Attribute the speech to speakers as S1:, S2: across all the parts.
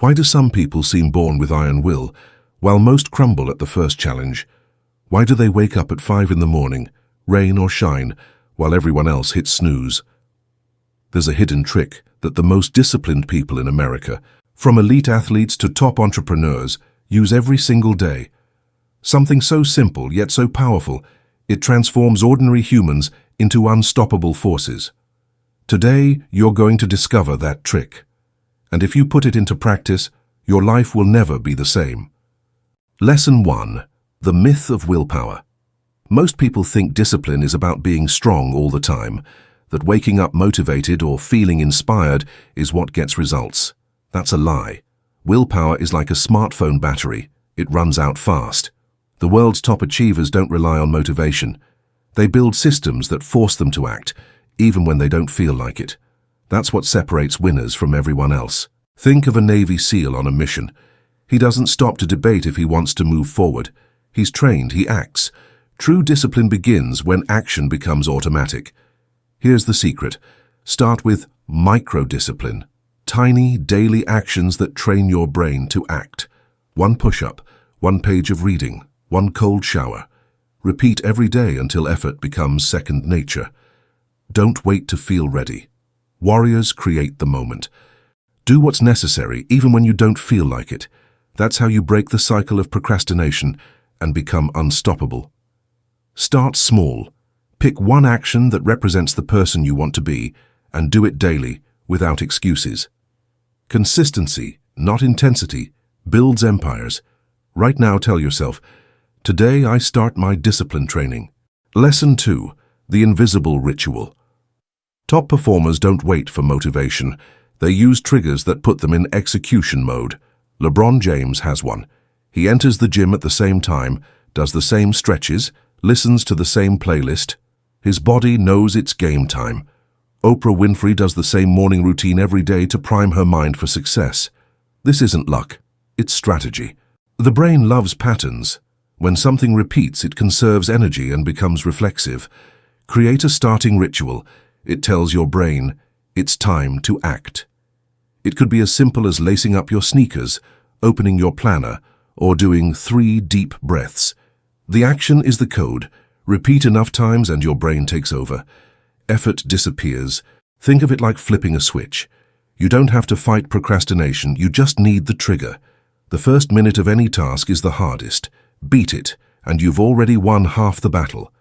S1: Why do some people seem born with iron will, while most crumble at the first challenge? Why do they wake up at 5 in the morning, rain or shine, while everyone else hits snooze? There's a hidden trick that the most disciplined people in America, from elite athletes to top entrepreneurs, use every single day. Something so simple yet so powerful, it transforms ordinary humans into unstoppable forces. Today, you're going to discover that trick. And if you put it into practice, your life will never be the same. Lesson 1. The myth of willpower. Most people think discipline is about being strong all the time, that waking up motivated or feeling inspired is what gets results. That's a lie. Willpower is like a smartphone battery. It runs out fast. The world's top achievers don't rely on motivation. They build systems that force them to act, even when they don't feel like it. That's what separates winners from everyone else. Think of a Navy SEAL on a mission. He doesn't stop to debate if he wants to move forward. He's trained, he acts. True discipline begins when action becomes automatic. Here's the secret. Start with micro-discipline. Tiny, daily actions that train your brain to act. 1 push-up, 1 page of reading, 1 cold shower. Repeat every day until effort becomes second nature. Don't wait to feel ready. Warriors create the moment. Do what's necessary even when you don't feel like it. That's how you break the cycle of procrastination and become unstoppable. Start small. Pick one action that represents the person you want to be and do it daily without excuses. Consistency, not intensity, builds empires. Right now tell yourself, today I start my discipline training. Lesson 2. The invisible ritual. Top performers don't wait for motivation. They use triggers that put them in execution mode. LeBron James has one. He enters the gym at the same time, does the same stretches, listens to the same playlist. His body knows it's game time. Oprah Winfrey does the same morning routine every day to prime her mind for success. This isn't luck, it's strategy. The brain loves patterns. When something repeats, it conserves energy and becomes reflexive. Create a starting ritual. It tells your brain, it's time to act. It could be as simple as lacing up your sneakers, opening your planner, or doing 3 deep breaths. The action is the code. Repeat enough times and your brain takes over. Effort disappears. Think of it like flipping a switch. You don't have to fight procrastination, you just need the trigger. The first minute of any task is the hardest. Beat it, and you've already won half the battle.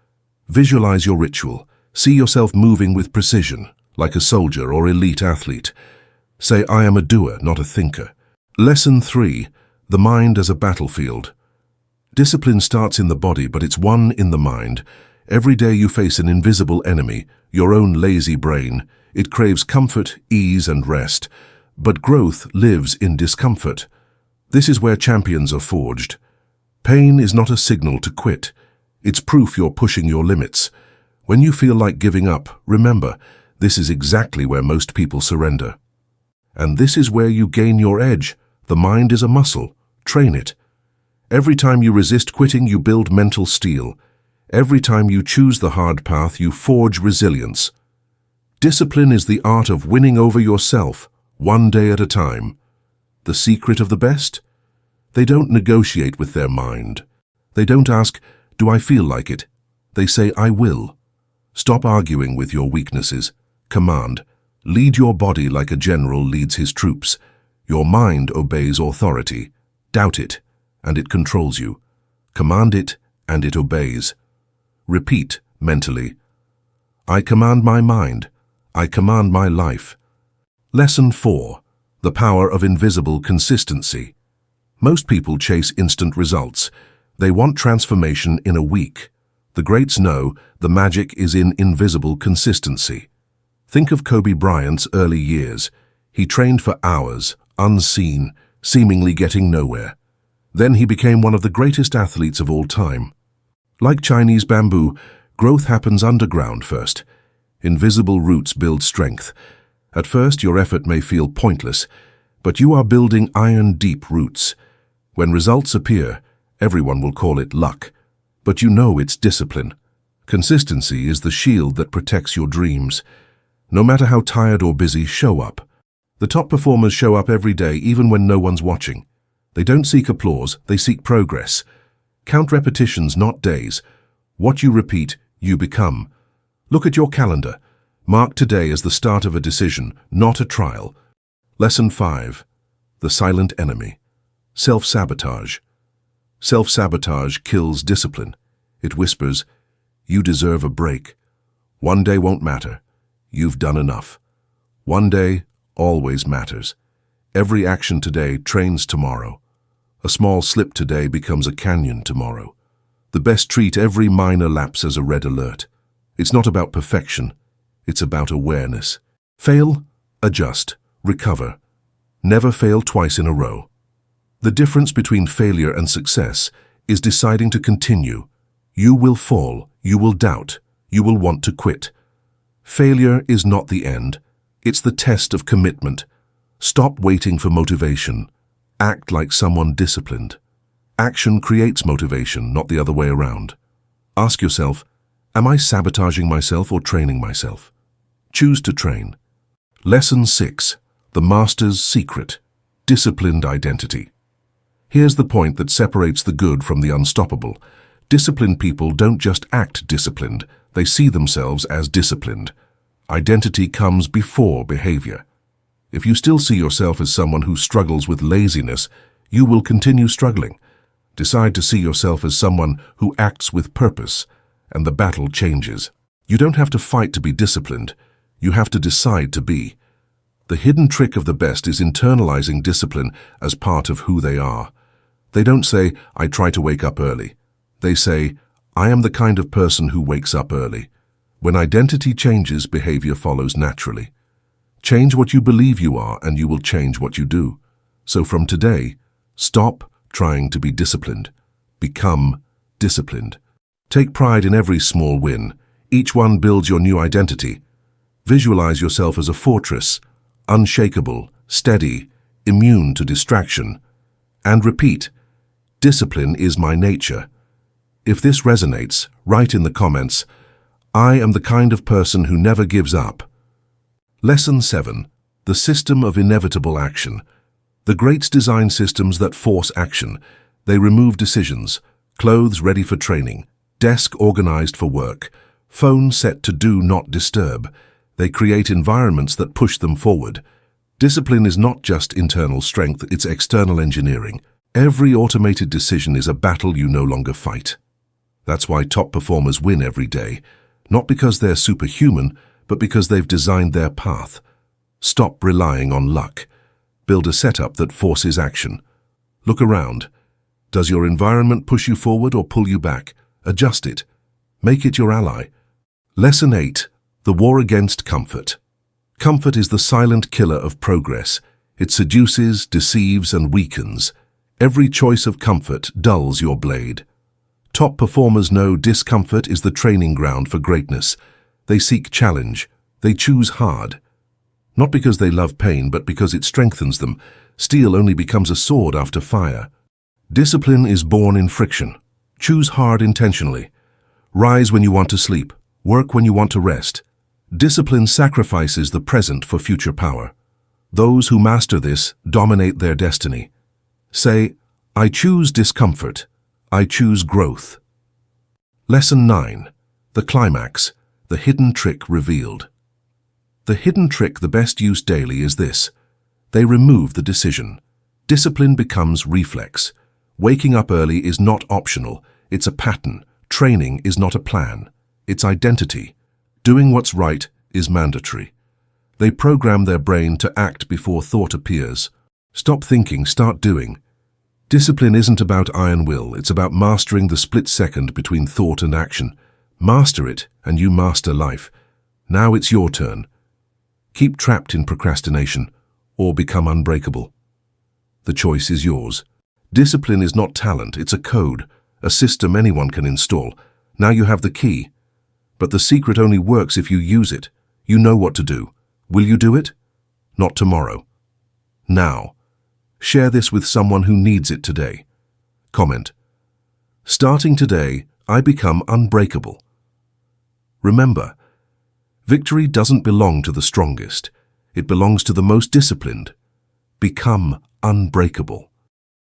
S1: Visualize your ritual. See yourself moving with precision, like a soldier or elite athlete. Say, I am a doer, not a thinker. Lesson 3. The mind as a battlefield. Discipline starts in the body, but it's won in the mind. Every day you face an invisible enemy, your own lazy brain. It craves comfort, ease, and rest. But growth lives in discomfort. This is where champions are forged. Pain is not a signal to quit. It's proof you're pushing your limits. When you feel like giving up, remember, this is exactly where most people surrender. And this is where you gain your edge. The mind is a muscle. Train it. Every time you resist quitting, you build mental steel. Every time you choose the hard path, you forge resilience. Discipline is the art of winning over yourself, one day at a time. The secret of the best? They don't negotiate with their mind. They don't ask, do I feel like it? They say, I will. Stop arguing with your weaknesses. Command. Lead your body like a general leads his troops. Your mind obeys authority. Doubt it, and it controls you. Command it, and it obeys. Repeat mentally. I command my mind. I command my life. Lesson 4. The power of invisible consistency. Most people chase instant results. They want transformation in a week. The greats know the magic is in invisible consistency. Think of Kobe Bryant's early years. He trained for hours, unseen, seemingly getting nowhere. Then he became one of the greatest athletes of all time. Like Chinese bamboo, growth happens underground first. Invisible roots build strength. At first, your effort may feel pointless, but you are building iron-deep roots. When results appear, everyone will call it luck. But you know it's discipline. Consistency is the shield that protects your dreams. No matter how tired or busy, show up. The top performers show up every day even when no one's watching. They don't seek applause, they seek progress. Count repetitions, not days. What you repeat, you become. Look at your calendar. Mark today as the start of a decision, not a trial. Lesson 5. The silent enemy. Self-sabotage. Self-sabotage kills discipline. It whispers, "You deserve a break. One day won't matter. You've done enough." One day always matters. Every action today trains tomorrow. A small slip today becomes a canyon tomorrow. The best treat every minor lapse as a red alert. It's not about perfection. It's about awareness. Fail, adjust, recover. Never fail twice in a row. The difference between failure and success is deciding to continue. You will fall, you will doubt, you will want to quit. Failure is not the end. It's the test of commitment. Stop waiting for motivation. Act like someone disciplined. Action creates motivation, not the other way around. Ask yourself, am I sabotaging myself or training myself? Choose to train. Lesson 6. The Master's Secret. Disciplined identity. Here's the point that separates the good from the unstoppable. Disciplined people don't just act disciplined, they see themselves as disciplined. Identity comes before behavior. If you still see yourself as someone who struggles with laziness, you will continue struggling. Decide to see yourself as someone who acts with purpose, and the battle changes. You don't have to fight to be disciplined. You have to decide to be. The hidden trick of the best is internalizing discipline as part of who they are. They don't say, "I try to wake up early." They say, "I am the kind of person who wakes up early." When identity changes, behavior follows naturally. Change what you believe you are, and you will change what you do. So from today, stop trying to be disciplined. Become disciplined. Take pride in every small win. Each one builds your new identity. Visualize yourself as a fortress, unshakable, steady, immune to distraction. And repeat, "Discipline is my nature." If this resonates, write in the comments, "I am the kind of person who never gives up." Lesson 7. The System of Inevitable Action. The greats design systems that force action. They remove decisions, clothes ready for training, desk organized for work, phone set to do not disturb. They create environments that push them forward. Discipline is not just internal strength, it's external engineering. Every automated decision is a battle you no longer fight. That's why top performers win every day, not because they're superhuman, but because they've designed their path. Stop relying on luck. Build a setup that forces action. Look around. Does your environment push you forward or pull you back? Adjust it. Make it your ally. Lesson 8. The War Against Comfort. Comfort is the silent killer of progress. It seduces, deceives, and weakens. Every choice of comfort dulls your blade. Top performers know discomfort is the training ground for greatness. They seek challenge. They choose hard. Not because they love pain, but because it strengthens them. Steel only becomes a sword after fire. Discipline is born in friction. Choose hard intentionally. Rise when you want to sleep. Work when you want to rest. Discipline sacrifices the present for future power. Those who master this dominate their destiny. Say, "I choose discomfort. I choose growth." Lesson 9. The Climax. The Hidden Trick Revealed. The hidden trick the best use daily is this. They remove the decision. Discipline becomes reflex. Waking up early is not optional. It's a pattern. Training is not a plan. It's identity. Doing what's right is mandatory. They program their brain to act before thought appears. Stop thinking, start doing. Discipline isn't about iron will, it's about mastering the split second between thought and action. Master it, and you master life. Now it's your turn. Keep trapped in procrastination, or become unbreakable. The choice is yours. Discipline is not talent, it's a code, a system anyone can install. Now you have the key. But the secret only works if you use it. You know what to do. Will you do it? Not tomorrow. Now. Share this with someone who needs it today. Comment. Starting today, I become unbreakable. Remember, victory doesn't belong to the strongest. It belongs to the most disciplined. Become unbreakable.